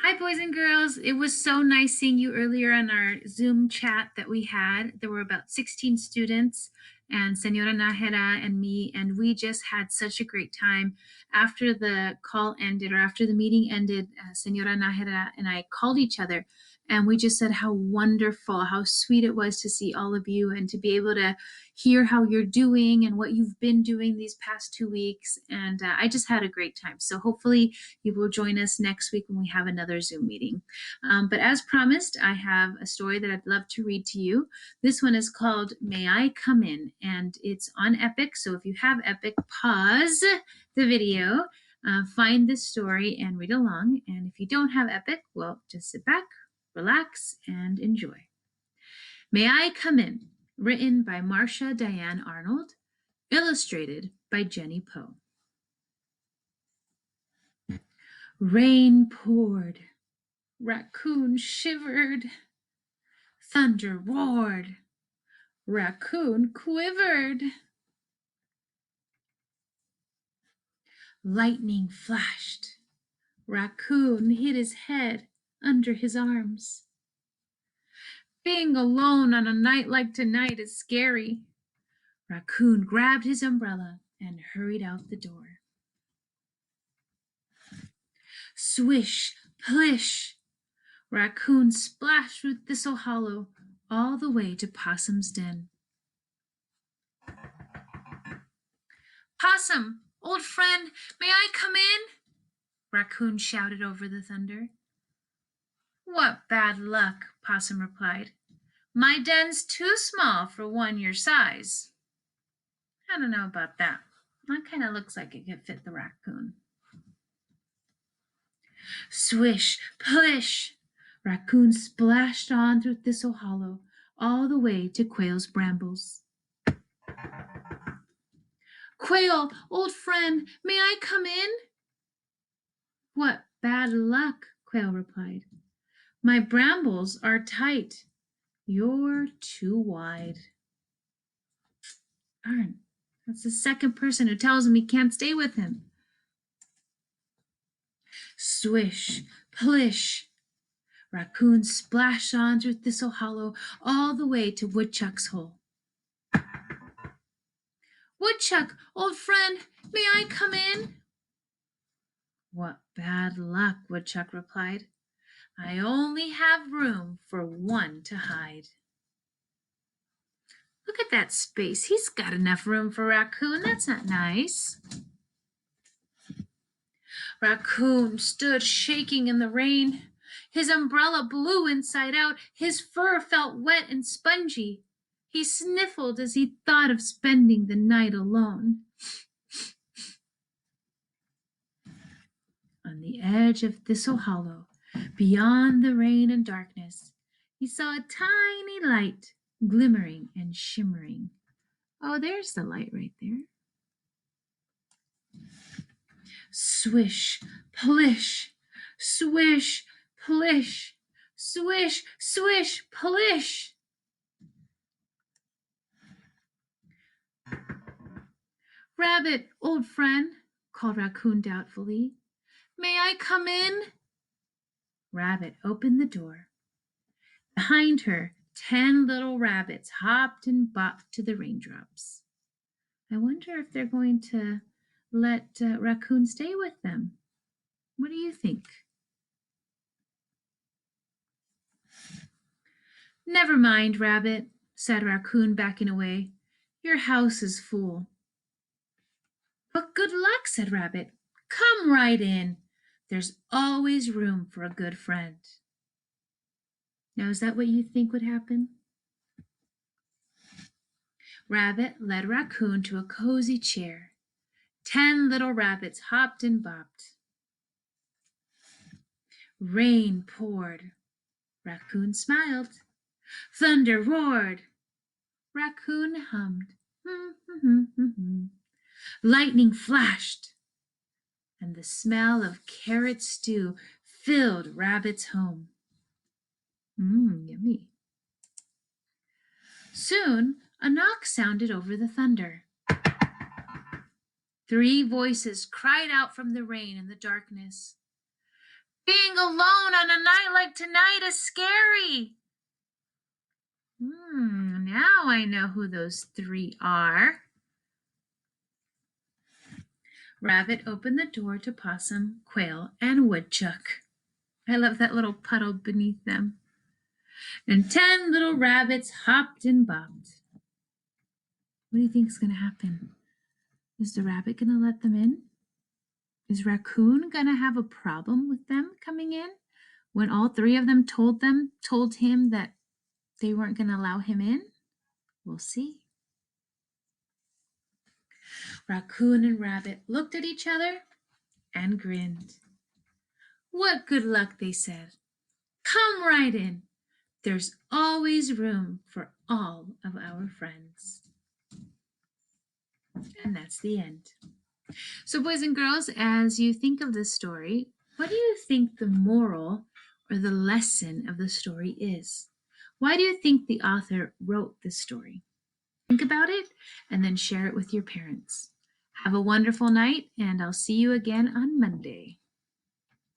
Hi, boys and girls. It was so nice seeing you earlier on our Zoom chat that we had. There were about 16 students and Senora Nájera and me, and we just had such a great time. After the call ended or after the meeting ended, Senora Nájera and I called each other and we just said how wonderful, how sweet it was to see all of you and to be able to hear how you're doing and what you've been doing these past 2 weeks. And I just had a great time. So hopefully you will join us next week when we have another Zoom meeting. But as promised, I have a story that I'd love to read to you. This one is called May I Come In? And it's on Epic. So if you have Epic, pause the video, find this story and read along. And if you don't have Epic, well, just sit back, relax, and enjoy. May I Come In? Written by Marsha Arnold, illustrated by Jenny Poe. Rain poured, raccoon shivered, thunder roared, raccoon quivered. Lightning flashed, raccoon hid his head under his arms. Being alone on a night like tonight is scary. Raccoon grabbed his umbrella and hurried out the door. Swish, plish, raccoon splashed through Thistle Hollow all the way to Possum's den. Possum, old friend, may I come in? Raccoon shouted over the thunder. What bad luck, Possum replied. My den's too small for one your size. I don't know about that. That kind of looks like it could fit the raccoon. Swish, plish, raccoon splashed on through Thistle Hollow all the way to Quail's brambles. Quail, old friend, may I come in? What bad luck, Quail replied. My brambles are tight. You're too wide. Darn, that's the second person who tells him he can't stay with him. Swish, plish, raccoon splashed on through Thistle Hollow all the way to Woodchuck's hole. Woodchuck, old friend, may I come in? What bad luck, Woodchuck replied. I only have room for one to hide. Look at that space. He's got enough room for Raccoon. That's not nice. Raccoon stood shaking in the rain. His umbrella blew inside out. His fur felt wet and spongy. He sniffled as he thought of spending the night alone. On the edge of Thistle Hollow, beyond the rain and darkness, he saw a tiny light glimmering and shimmering. Oh, there's the light right there. Swish, plish, swish, plish, swish, swish, plish. Rabbit, old friend, called Raccoon doubtfully. May I come in? Rabbit opened the door. Behind her, 10 little rabbits hopped and bopped to the raindrops. I wonder if they're going to let Raccoon stay with them. What do you think? Never mind, Rabbit, said Raccoon, backing away. Your house is full. But good luck, said Rabbit. Come right in. There's always room for a good friend. Now, is that what you think would happen? Rabbit led Raccoon to a cozy chair. 10 little rabbits hopped and bopped. Rain poured. Raccoon smiled. Thunder roared. Raccoon hummed. Lightning flashed. And the smell of carrot stew filled Rabbit's home. Yummy. Soon, a knock sounded over the thunder. 3 voices cried out from the rain and the darkness. Being alone on a night like tonight is scary. Now I know who those three are. Rabbit opened the door to Possum, Quail, and Woodchuck. I love that little puddle beneath them. And 10 little rabbits hopped and bopped. What do you think is going to happen? Is the rabbit going to let them in? Is Raccoon going to have a problem with them coming in when all three of them told him that they weren't going to allow him in? We'll see. Raccoon and Rabbit looked at each other and grinned. What good luck, they said. Come right in. There's always room for all of our friends. And that's the end. So, boys and girls, as you think of this story, what do you think the moral or the lesson of the story is? Why do you think the author wrote this story? Think about it and then share it with your parents. Have a wonderful night, and I'll see you again on Monday.